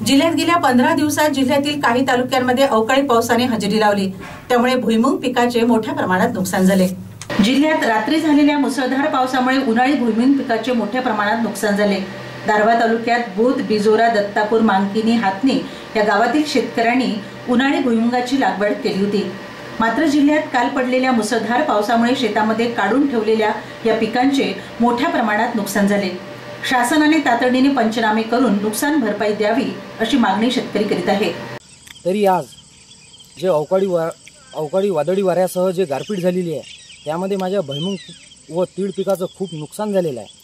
जिल्ह्यात गेल्या 15 दिवसात जिल्ह्यातील काही तालुक्यांमध्ये अवकाळी पावसाने हजेरी लावली। त्यामुळे भुईमूग पिकाचे मोठ्या प्रमाणात नुकसान झाले। जिल्ह्यात रात्री झालेल्या मुसळधार पावसामुळे उन्हाळी भुईमूग पिकाचे मोठ्या प्रमाणात नुकसान झाले। दारव्हा तालुक्यात बोध, बिजोरा, दत्तापूर, मांकिनी, हातनी या गावातील शेतकऱ्यांनी उन्हाळी भुईमुगाची लागवड केली होती। मात्र जिल्ह्यात काल पडलेल्या मुसळधार पावसामुळे शेतामध्ये काढून ठेवलेल्या या पिकांचे मोठ्या प्रमाणात नुकसान झाले। शासनाने तातडीने पंचनामे करून नुकसान भरपाई द्यावी अशी मागणी शेतकरी करीत आहे। तरी आज जे अवकाळी वादळी वाऱ्यासह जे गारपीट झालेली आहे त्यामध्ये माझ्या भुईमूग व तीळ पिकाचं खूप नुकसान झालेलं आहे।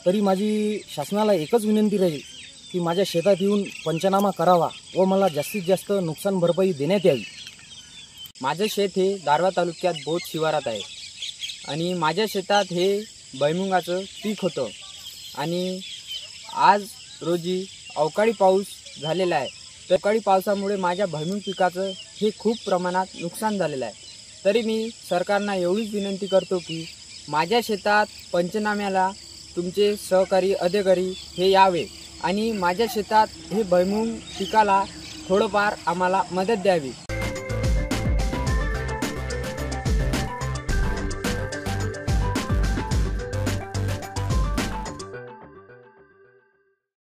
तरी माझी शासनाला एकच विनंती राहील की माझ्या शेतात येऊन पंचनामा करावा व मला जास्तीत जास्त नुकसान भरपाई देण्यात यावी। माझे शेत हे दारव्हा तालुक्यात बोध शिवारात आहे आणि माझ्या शेतात हे भुईमुगाचं पीक होतं आणि आज रोजी अवकाळी पाऊस झालेला आहे। तर अवकाळी पावसामुळे माझ्या भुईमुग पिकाचं हे खूप प्रमाणात नुकसान झालेलं आहे। तरी मी सरकारना एवढीच विनंती करतो की माझ्या शेतात पंचनाम्याला तुमचे सहकारी अधिकारी हे यावे आणि माझ्या शेतात हे भुईमुग पिकाला थोडंफार आम्हाला मदत द्यावी।